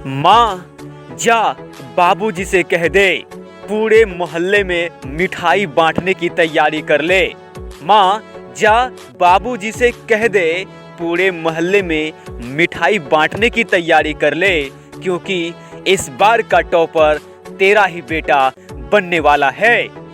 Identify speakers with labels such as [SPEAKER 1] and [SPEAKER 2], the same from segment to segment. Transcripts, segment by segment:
[SPEAKER 1] माँ जा बाबूजी से कह दे पूरे मोहल्ले में मिठाई बांटने की तैयारी कर ले। माँ जा बाबूजी से कह दे पूरे मोहल्ले में मिठाई बांटने की तैयारी कर ले, क्योंकि इस बार का टॉपर तेरा ही बेटा बनने वाला है।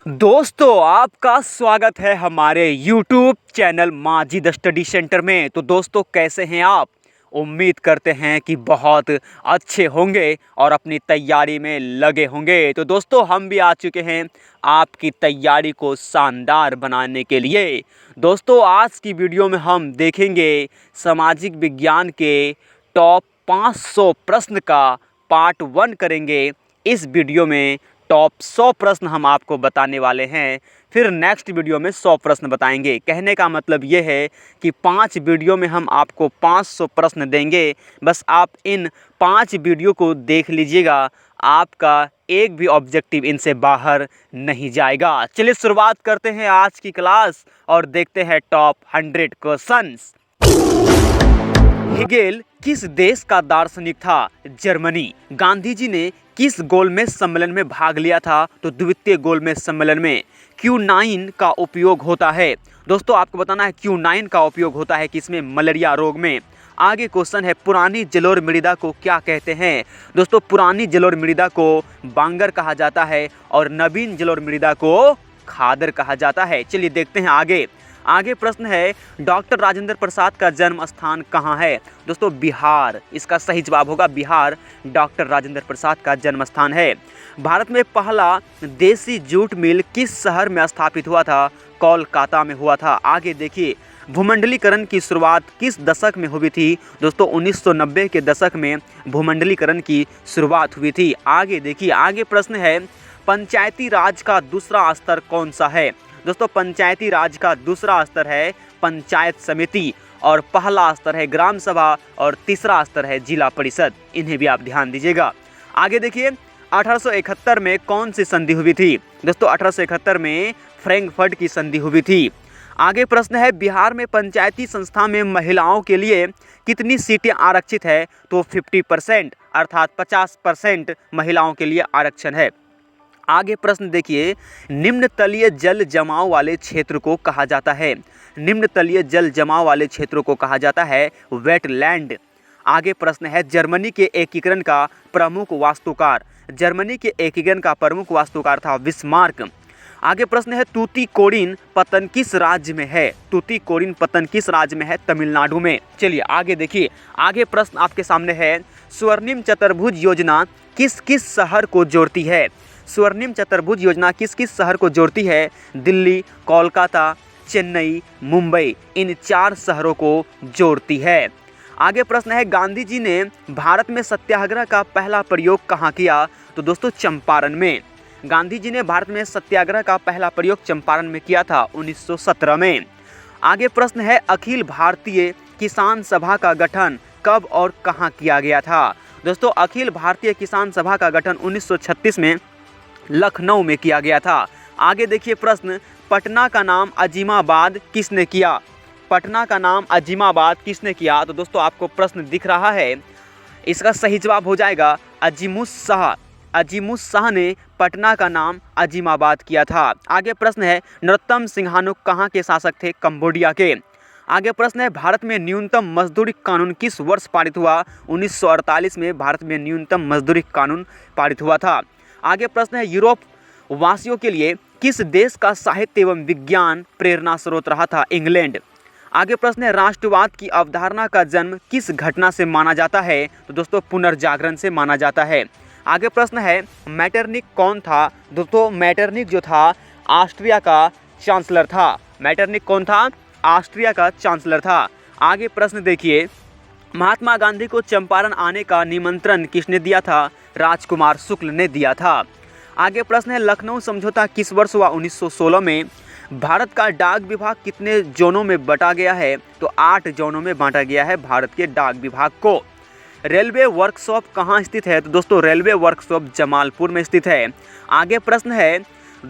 [SPEAKER 1] दोस्तों, आपका स्वागत है हमारे YouTube channel Majid study centre में। तो दोस्तों, कैसे हैं आप? उम्मीद करते हैं कि बहुत अच्छे होंगे और अपनी तैयारी में लगे होंगे। तो दोस्तों, हम भी आ चुके हैं आपकी तैयारी को शानदार बनाने के लिए। दोस्तों, आज की वीडियो में हम देखेंगे सामाजिक विज्ञान के टॉप 500 प्रश्न का पार्ट 1 करेंगे। इस वीडियो में टॉप 100 प्रश्न हम आपको बताने वाले हैं, फिर नेक्स्ट वीडियो में 100 प्रश्न बताएंगे। कहने का मतलब ये है कि 5 वीडियो में हम आपको 500 प्रश्न देंगे। बस आप इन 5 वीडियो को देख लीजिएगा, आपका एक भी ऑब्जेक्टिव इनसे बाहर नहीं जाएगा। चलिए शुरुआत करते हैं आज की क्लास और देखते हैं टॉप 100 क्वेश्चंस। हेगेल किस देश का दार्शनिक था? जर्मनी। गांधी जी ने किस गोलमेज सम्मेलन में भाग लिया था? तो द्वितीय गोलमेज सम्मेलन में। क्यूनाइन का उपयोग होता है, दोस्तों आपको बताना है क्यूनाइन का उपयोग होता है किसमें? मलेरिया रोग में। आगे क्वेश्चन है, पुरानी जलोढ़ मृदा को क्या कहते हैं? दोस्तों, पुरानी जलोढ़ मृदा को बांगर कहा जाता है और नवीन जलोढ़ मृदा को खादर कहा जाता है। चलिए देखते हैं आगे प्रश्न है, डॉक्टर राजेंद्र प्रसाद का जन्म स्थान कहाँ है? दोस्तों, बिहार। इसका सही जवाब होगा बिहार। डॉक्टर राजेंद्र प्रसाद का जन्म स्थान है। भारत में पहला देसी जूट मिल किस शहर में स्थापित हुआ था? कोलकाता में हुआ था। आगे देखिए, भूमंडलीकरण की शुरुआत किस दशक में हुई थी? दोस्तों, 1990 के दशक में भूमंडलीकरण की शुरुआत हुई थी। आगे देखिए, आगे प्रश्न है, पंचायती राज का दूसरा स्तर कौन सा है? दोस्तों, पंचायती राज का दूसरा स्तर है पंचायत समिति और पहला स्तर है ग्राम सभा और तीसरा स्तर है जिला परिषद। इन्हें भी आप ध्यान दीजिएगा। आगे देखिए, 1871 में कौन सी संधि हुई थी? दोस्तों, 1871 में फ्रैंकफर्ट की संधि हुई थी। आगे प्रश्न है, बिहार में पंचायती संस्था में महिलाओं के लिए कितनी सीटें आरक्षित है? तो 50%, अर्थात 50% महिलाओं के लिए आरक्षण है। आगे प्रश्न देखिए, निम्न तलीय जल जमाव वाले क्षेत्र को कहा जाता है? निम्न तलीय जल जमाव वाले क्षेत्रों को कहा जाता है वेटलैंड। आगे प्रश्न है, जर्मनी के एकीकरण का प्रमुख वास्तुकार? जर्मनी के एकीकरण का प्रमुख वास्तुकार था बिस्मार्क। आगे प्रश्न है, तूतीकोरिन पतन किस राज्य में है? तूतीकोरिन पतन किस राज्य में है? तमिलनाडु में। चलिए आगे देखिए, आगे प्रश्न आपके सामने है, स्वर्णिम चतुर्भुज योजना किस किस शहर को जोड़ती है? स्वर्णिम चतुर्भुज योजना किस किस शहर को जोड़ती है? दिल्ली, कोलकाता, चेन्नई, मुंबई, इन 4 शहरों को जोड़ती है। आगे प्रश्न है, गांधी जी ने भारत में सत्याग्रह का पहला प्रयोग कहाँ किया? तो दोस्तों, चंपारण में। गांधी जी ने भारत में सत्याग्रह का पहला प्रयोग चंपारण में किया था 1917 में। आगे प्रश्न है, अखिल भारतीय किसान सभा का गठन कब और कहाँ किया गया था? दोस्तों, अखिल भारतीय किसान सभा का गठन 1936 में लखनऊ में किया गया था। आगे देखिए प्रश्न, पटना का नाम अजीमाबाद किसने किया? पटना का नाम अजीमाबाद किसने किया? तो दोस्तों, आपको प्रश्न दिख रहा है, इसका सही जवाब हो जाएगा अजीमुस शाह। अजीमुस शाह ने पटना का नाम अजीमाबाद किया था। आगे प्रश्न है, नरोत्तम सिंहानुक कहाँ के शासक थे? कंबोडिया के। आगे प्रश्न है, भारत में न्यूनतम मजदूरी कानून किस वर्ष पारित हुआ? 1948 में भारत में न्यूनतम मजदूरी कानून पारित हुआ था। आगे प्रश्न है, यूरोप वासियों के लिए किस देश का साहित्य एवं विज्ञान प्रेरणा स्रोत रहा था? इंग्लैंड। आगे प्रश्न है, राष्ट्रवाद की अवधारणा का जन्म किस घटना से माना जाता है? तो दोस्तों, पुनर्जागरण से माना जाता है। आगे प्रश्न है, मैटरनिक कौन था? दोस्तों, मैटरनिक जो था ऑस्ट्रिया का चांसलर था। मैटरनिक कौन था? ऑस्ट्रिया का चांसलर था। आगे प्रश्न देखिए, महात्मा गांधी को चंपारण आने का निमंत्रण किसने दिया था? राजकुमार शुक्ल ने दिया था। आगे प्रश्न है, लखनऊ समझौता किस वर्ष हुआ? 1916 में। भारत का डाक विभाग कितने जोनों में बंटा गया है? तो 8 जोनों में बांटा गया है भारत के डाक विभाग को। रेलवे वर्कशॉप कहाँ स्थित है? तो दोस्तों, रेलवे वर्कशॉप जमालपुर में स्थित है। आगे प्रश्न है,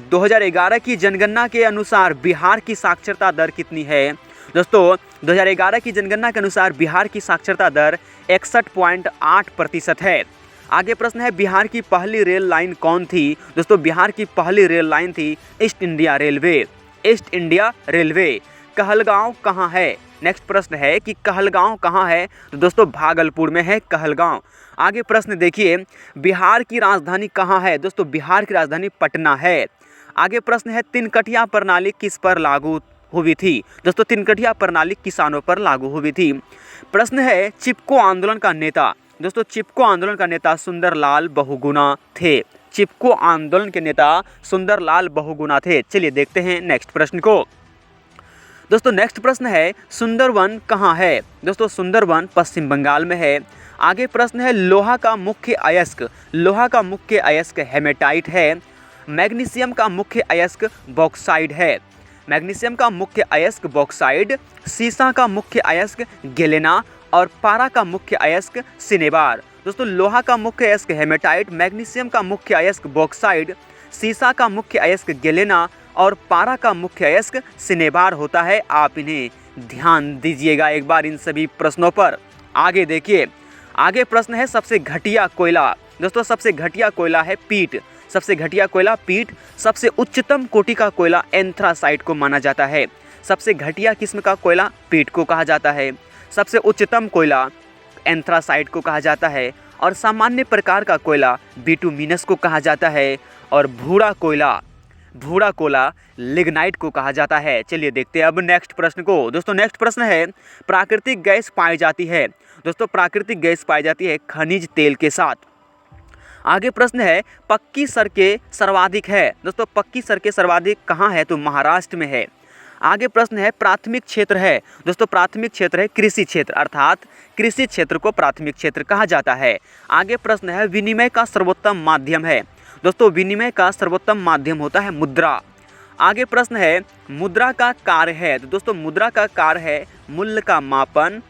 [SPEAKER 1] 2011 की जनगणना के अनुसार बिहार की साक्षरता दर कितनी है? दोस्तों 2011 की जनगणना के अनुसार बिहार की साक्षरता दर 61.8% है। आगे प्रश्न है, बिहार की पहली रेल लाइन कौन थी? दोस्तों बिहार की पहली रेल लाइन थी east India railway. East India railway. Kahalgaon कहाँ है? नेक्स्ट प्रश्न है कि कहलगांव कहाँ है? तो दोस्तों भागलपुर में है कहलगांव। आगे प्रश्न देखिए, बिहार की राजधानी कहाँ है? दोस्तों बिहार की राजधानी पटना है। आगे प्रश्न है, तिनकटिया प्रणाली किस पर लागू हुई थी? दोस्तों तिनकटिया प्रणाली किसानों पर लागू हुई थी। प्रश्न है, चिपको आंदोलन का नेता? दोस्तों चिपको आंदोलन का नेता सुंदरलाल बहुगुणा थे। चिपको आंदोलन के नेता सुंदरलाल बहुगुणा थे। चलिए देखते हैं नेक्स्ट प्रश्न को। दोस्तों नेक्स्ट प्रश्न है, सुंदरवन कहाँ है? दोस्तों सुंदरवन पश्चिम बंगाल में है। आगे प्रश्न है, लोहा का मुख्य अयस्क? लोहा का मुख्य अयस्क हेमेटाइट है। मैग्नीशियम का मुख्य अयस्क बॉक्साइड है। मैग्नीशियम का मुख्य अयस्क बॉक्साइड। सीसा का मुख्य अयस्क गेलेना और पारा का मुख्य अयस्क सिनेबार। दोस्तों लोहा का मुख्य अयस्क हेमेटाइट, मैग्नीशियम का मुख्य अयस्क बॉक्साइड, सीसा का मुख्य अयस्क गेलेना और पारा का मुख्य अयस्क सिनेबार होता है। आप इन्हें ध्यान दीजिएगा एक बार इन सभी प्रश्नों पर। आगे देखिए, आगे प्रश्न है, सबसे घटिया कोयला? दोस्तों सबसे घटिया कोयला है पीट। सबसे घटिया कोयला पीट। सबसे उच्चतम कोटि का कोयला एंथ्रासाइट को माना जाता है। सबसे घटिया किस्म का कोयला पीट को कहा जाता है। सबसे उच्चतम कोयला एंथ्रासाइट को कहा जाता है और सामान्य प्रकार का कोयला बिटुमिनस को कहा जाता है और भूरा कोयला लिग्नाइट को कहा जाता है। चलिए देखते हैं अब नेक्स्ट प्रश्न को। दोस्तों नेक्स्ट प्रश्न है, प्राकृतिक गैस पाई जाती है? दोस्तों प्राकृतिक गैस पाई जाती है खनिज तेल के साथ। आगे प्रश्न है, पक्की सड़कें सर्वाधिक है? दोस्तों पक्की सड़कें सर्वाधिक कहाँ है? तो महाराष्ट्र में है। आगे प्रश्न है, प्राथमिक क्षेत्र है? दोस्तों प्राथमिक क्षेत्र है कृषि क्षेत्र, अर्थात कृषि क्षेत्र को प्राथमिक क्षेत्र कहा जाता है। आगे प्रश्न है, विनिमय का सर्वोत्तम माध्यम है? दोस्तों विनिमय का सर्वोत्तम माध्यम होता है मुद्रा। आगे प्रश्न है, मुद्रा का कार्य है? तो दोस्तों मुद्रा का कार्य है मूल्य का मापन,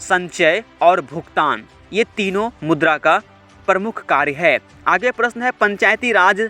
[SPEAKER 1] संचय और भुगतान। ये तीनों मुद्रा का प्रमुख कार्य है। आगे प्रश्न है, पंचायती राज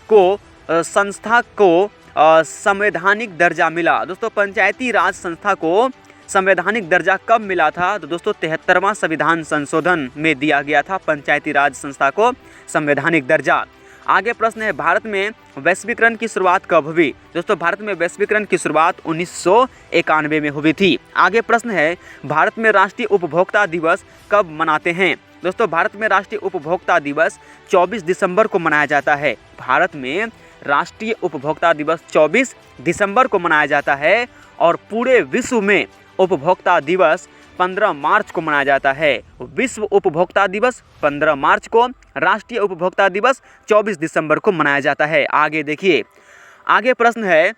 [SPEAKER 1] को संस्था को संवैधानिक दर्जा मिला? दोस्तों पंचायती राज संस्था को संवैधानिक दर्जा कब मिला था? तो दोस्तों 73वां संविधान संशोधन में दिया गया था पंचायती राज संस्था को संवैधानिक दर्जा। आगे प्रश्न है, भारत में वैश्वीकरण की शुरुआत कब हुई? दोस्तों भारत में वैश्वीकरण की शुरुआत 1991 में हुई थी। आगे प्रश्न है, भारत में राष्ट्रीय उपभोक्ता दिवस कब मनाते हैं? दोस्तों भारत में राष्ट्रीय उपभोक्ता दिवस 24 दिसंबर को मनाया जाता है। भारत में राष्ट्रीय उपभोक्ता दिवस 24 दिसंबर को मनाया जाता है और पूरे विश्व में उपभोक्ता दिवस 15 मार्च को मनाया जाता है। विश्व उपभोक्ता दिवस 15 मार्च को, राष्ट्रीय उपभोक्ता दिवस 24 दिसंबर को मनाया जाता है। आगे देखिए, आगे प्रश्न है,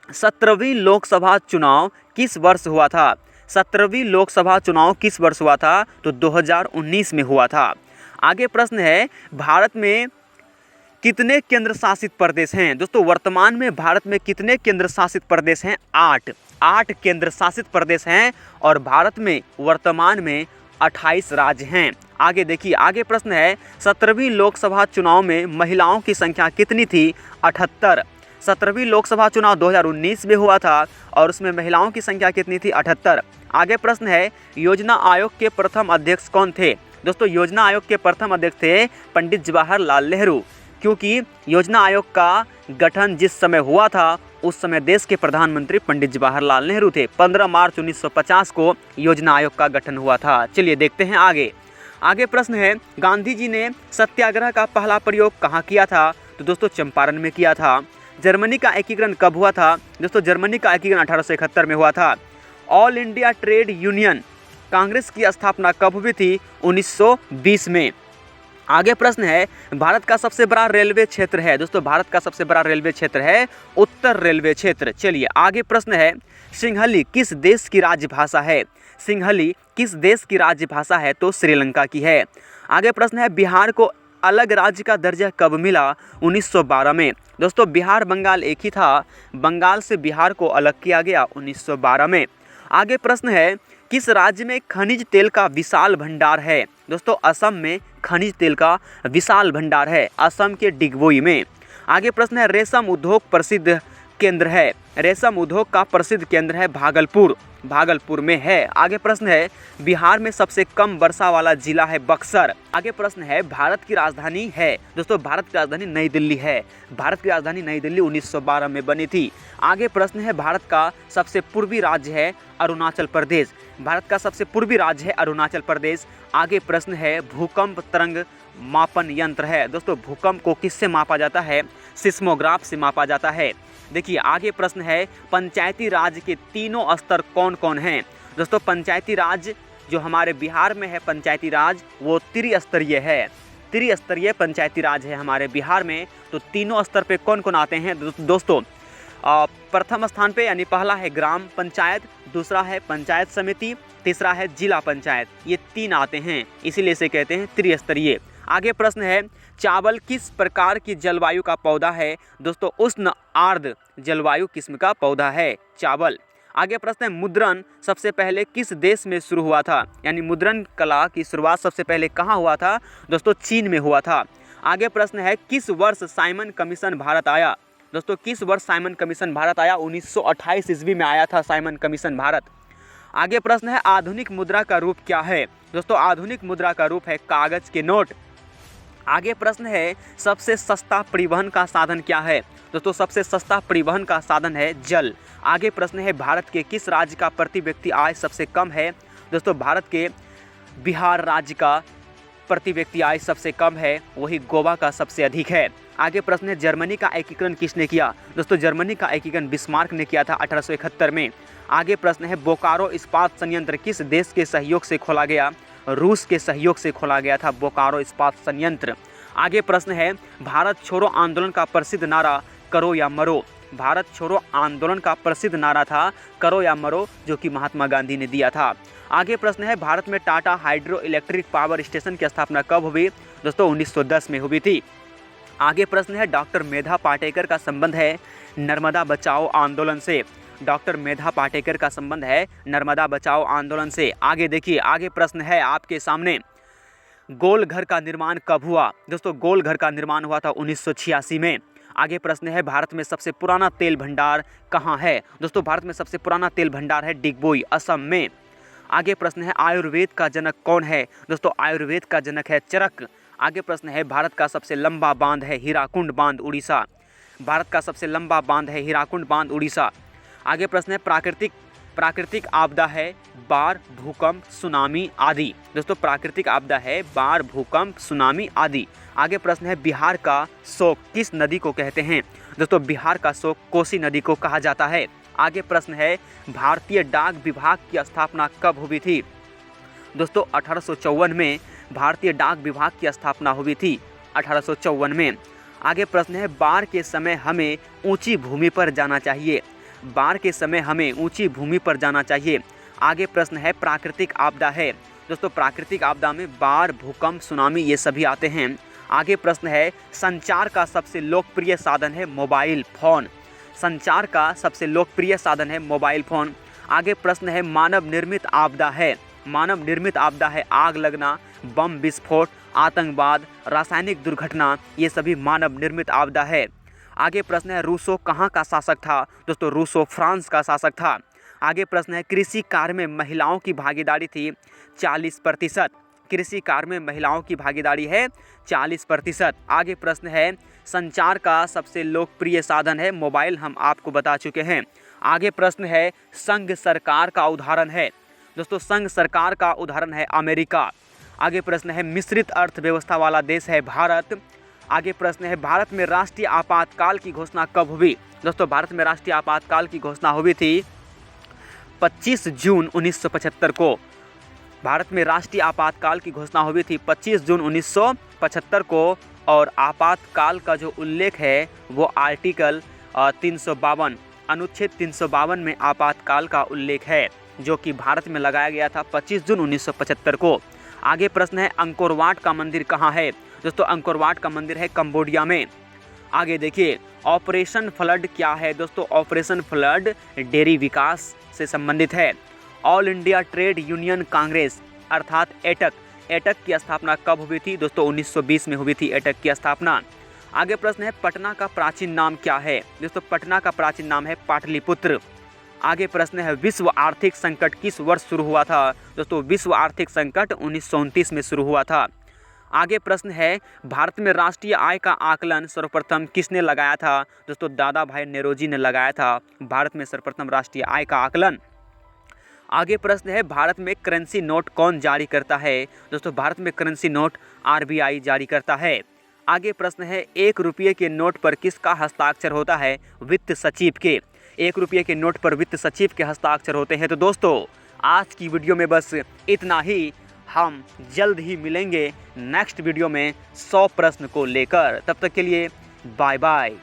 [SPEAKER 1] 17वीं लोकसभा चुनाव किस वर्ष हुआ था? 17वीं लोकसभा चुनाव किस वर्ष हुआ था? तो 2019 में हुआ था। आगे प्रश्न है, भारत में कितने केंद्र शासित प्रदेश हैं? दोस्तों वर्तमान में भारत में कितने केंद्र शासित प्रदेश हैं? 8 केंद्र शासित प्रदेश हैं और भारत में वर्तमान में 28 राज्य हैं। आगे देखिए, आगे प्रश्न है, 17वीं लोकसभा चुनाव में महिलाओं की संख्या कितनी थी? 78। 17वीं लोकसभा चुनाव 2019 में हुआ था और उसमें महिलाओं की संख्या कितनी थी? 78। आगे प्रश्न है, योजना आयोग के प्रथम अध्यक्ष कौन थे? दोस्तों योजना आयोग के प्रथम अध्यक्ष थे पंडित जवाहरलाल नेहरू, क्योंकि योजना आयोग का गठन जिस समय हुआ था उस समय देश के प्रधानमंत्री पंडित जवाहरलाल नेहरू थे। 15 मार्च 1950 को योजना आयोग का गठन हुआ था। चलिए देखते हैं आगे। आगे प्रश्न है, गांधी जी ने सत्याग्रह का पहला प्रयोग कहाँ किया था? तो दोस्तों चंपारण में किया था। जर्मनी का एकीकरण कब हुआ था? दोस्तों जर्मनी का एकीकरण 1871 में हुआ था। All India trade union Congress की स्थापना कब हुई थी? 1920 में। आगे प्रश्न है, भारत का सबसे बड़ा रेलवे क्षेत्र है? दोस्तों भारत का सबसे बड़ा रेलवे क्षेत्र है उत्तर रेलवे क्षेत्र। चलिए आगे प्रश्न है, सिंहली किस देश की राजभाषा है? सिंहली किस देश की राजभाषा है? तो श्रीलंका की है। आगे प्रश्न है, बिहार को अलग राज्य का दर्जा कब मिला? 1912 में। दोस्तों बिहार बंगाल एक ही था, बंगाल से बिहार को अलग किया गया 1912 में। आगे प्रश्न है, किस राज्य में खनिज तेल का विशाल भंडार है? दोस्तों असम में खनिज तेल का विशाल भंडार है, असम के डिगबोई में। आगे प्रश्न है, रेशम उद्योग प्रसिद्ध केंद्र है? रेशम उद्योग का प्रसिद्ध केंद्र है भागलपुर, भागलपुर में है। आगे प्रश्न है बिहार में सबसे कम वर्षा वाला जिला है बक्सर। आगे प्रश्न है भारत की राजधानी है, दोस्तों भारत की राजधानी नई दिल्ली है। भारत की राजधानी नई दिल्ली 1912 में बनी थी। आगे प्रश्न है भारत का सबसे पूर्वी राज्य है अरुणाचल प्रदेश। भारत का सबसे पूर्वी राज्य है अरुणाचल प्रदेश। आगे प्रश्न है भूकंप तरंग मापन यंत्र है। दोस्तों भूकंप को किससे मापा जाता है? सिस्मोग्राफ से मापा जाता है। देखिए आगे प्रश्न है पंचायती राज के तीनों स्तर कौन कौन हैं? दोस्तों पंचायती राज जो हमारे बिहार में है पंचायती राज वो त्रिस्तरीय है। त्रिस्तरीय पंचायती राज है हमारे बिहार में। तो तीनों स्तर पे कौन कौन आते हैं दोस्तों? प्रथम स्थान पे यानी पहला है ग्राम पंचायत, दूसरा है पंचायत समिति, तीसरा है जिला पंचायत। ये तीन आते हैं, इसीलिए इसे कहते हैं त्रिस्तरीय। आगे प्रश्न है चावल किस प्रकार की जलवायु का पौधा है? दोस्तों उष्ण आर्द्र जलवायु किस्म का पौधा है चावल। आगे प्रश्न है मुद्रण सबसे पहले किस देश में शुरू हुआ था? यानी मुद्रण कला की शुरुआत सबसे पहले कहाँ हुआ था? दोस्तों चीन में हुआ था। आगे प्रश्न है किस वर्ष साइमन कमीशन भारत आया? दोस्तों किस वर्ष साइमन कमीशन भारत आया? 1928 ईस्वी में आया था साइमन कमीशन भारत। आगे प्रश्न है आधुनिक मुद्रा का रूप क्या है? दोस्तों आधुनिक मुद्रा का रूप है कागज के नोट। आगे प्रश्न है सबसे सस्ता परिवहन का साधन क्या है? दोस्तों सबसे सस्ता परिवहन का साधन है जल। आगे प्रश्न है भारत के किस राज्य का प्रति व्यक्ति आय सबसे कम है? दोस्तों भारत के बिहार राज्य का प्रति व्यक्ति आय सबसे कम है, वही गोवा का सबसे अधिक है। आगे प्रश्न है जर्मनी का एकीकरण किसने किया? दोस्तों जर्मनी का एकीकरण बिस्मार्क ने किया था 1871 में। आगे प्रश्न है बोकारो इस्पात संयंत्र किस देश के सहयोग से खोला गया? रूस के सहयोग से खोला गया था बोकारो इस्पात संयंत्र। आगे प्रश्न है भारत छोड़ो आंदोलन का प्रसिद्ध नारा करो या मरो। भारत छोड़ो आंदोलन का प्रसिद्ध नारा था करो या मरो, जो कि महात्मा गांधी ने दिया था। आगे प्रश्न है भारत में Tata hydro electric power station की स्थापना कब हुई? दोस्तों 1910 में हुई थी। आगे प्रश्न है डॉक्टर मेधा पाटेकर का संबंध है नर्मदा बचाओ आंदोलन से। डॉक्टर मेधा पाटेकर का संबंध है नर्मदा बचाओ आंदोलन से। आगे देखिए आगे प्रश्न है आपके सामने गोल घर का निर्माण कब हुआ? दोस्तों गोल घर का निर्माण हुआ था 1986 में। आगे प्रश्न है भारत में सबसे पुराना तेल भंडार कहाँ है? दोस्तों भारत में सबसे पुराना तेल भंडार है डिगबोई, असम में। आगे प्रश्न है आयुर्वेद का जनक कौन है? दोस्तों आयुर्वेद का जनक है चरक। आगे प्रश्न है भारत का सबसे लंबा बांध है हीराकुंड बांध उड़ीसा। भारत का सबसे लंबा बांध है हीराकुंड बांध उड़ीसा। आगे प्रश्न है प्राकृतिक आपदा है बाढ़ भूकंप सुनामी आदि। दोस्तों प्राकृतिक आपदा है बाढ़ भूकंप सुनामी आदि। आगे प्रश्न है बिहार का शोक किस नदी को कहते हैं? दोस्तों बिहार का शोक कोसी नदी को कहा जाता है। आगे प्रश्न है भारतीय डाक विभाग की स्थापना कब हुई थी? दोस्तों 1854 में भारतीय डाक विभाग की स्थापना हुई थी 1854 में। आगे प्रश्न है बाढ़ के समय हमें ऊंची भूमि पर जाना चाहिए। बाढ़ के समय हमें ऊंची भूमि पर जाना चाहिए। आगे प्रश्न है प्राकृतिक आपदा है। दोस्तों प्राकृतिक आपदा में बाढ़ भूकंप सुनामी ये सभी आते हैं। आगे प्रश्न है संचार का सबसे लोकप्रिय साधन है मोबाइल फ़ोन। संचार का सबसे लोकप्रिय साधन है मोबाइल फ़ोन। आगे प्रश्न है मानव निर्मित आपदा है। मानव निर्मित आपदा है आग लगना, बम विस्फोट, आतंकवाद, रासायनिक दुर्घटना, ये सभी मानव निर्मित आपदा है। आगे प्रश्न है रूसो कहाँ का शासक था? दोस्तों रूसो फ्रांस का शासक था। आगे प्रश्न है कृषि कार्य में महिलाओं की भागीदारी थी 40%। कृषि कार्य में महिलाओं की भागीदारी है 40%। आगे प्रश्न है संचार का सबसे लोकप्रिय साधन है मोबाइल, हम आपको बता चुके हैं। आगे प्रश्न है संघ सरकार का उदाहरण है। दोस्तों संघ सरकार का उदाहरण है अमेरिका। आगे प्रश्न है मिश्रित अर्थव्यवस्था वाला देश है भारत। आगे प्रश्न है भारत में राष्ट्रीय आपातकाल की घोषणा कब हुई? दोस्तों भारत में राष्ट्रीय आपातकाल की घोषणा हुई थी 25 जून 1975 को। भारत में राष्ट्रीय आपातकाल की घोषणा हुई थी 25 जून 1975 को। और आपातकाल का जो उल्लेख है वो आर्टिकल 352 अनुच्छेद 352 में आपातकाल का उल्लेख है, जो कि भारत में लगाया गया था 25 जून 1975 को। आगे प्रश्न है अंकोर वाट का मंदिर कहाँ है? दोस्तों अंकोर वाट का मंदिर है कंबोडिया में। आगे देखिए ऑपरेशन फ्लड क्या है? दोस्तों ऑपरेशन फ्लड डेयरी विकास से संबंधित है। All India trade union Congress अर्थात एटक की स्थापना कब हुई थी? दोस्तों 1920 में हुई थी एटक की स्थापना। आगे प्रश्न है पटना का प्राचीन नाम क्या है? दोस्तों पटना का प्राचीन नाम है पाटलिपुत्र। आगे प्रश्न है विश्व आर्थिक संकट किस वर्ष शुरू हुआ था? दोस्तों विश्व आर्थिक संकट 1929 में शुरू हुआ था। आगे प्रश्न है भारत में राष्ट्रीय आय का आकलन सर्वप्रथम किसने लगाया था? दोस्तों दादा भाई नौरोजी ने लगाया था भारत में सर्वप्रथम राष्ट्रीय आय का आकलन। आगे प्रश्न है भारत में करेंसी नोट कौन जारी करता है? दोस्तों भारत में करेंसी नोट आरबीआई जारी करता है। आगे प्रश्न है 1 रुपये के नोट पर किसका हस्ताक्षर होता है? वित्त सचिव के। 1 रुपये के नोट पर वित्त सचिव के हस्ताक्षर होते हैं। तो दोस्तों आज की वीडियो में बस इतना ही। हम जल्द ही मिलेंगे नेक्स्ट वीडियो में 100 प्रश्न को लेकर। तब तक के लिए बाय बाय।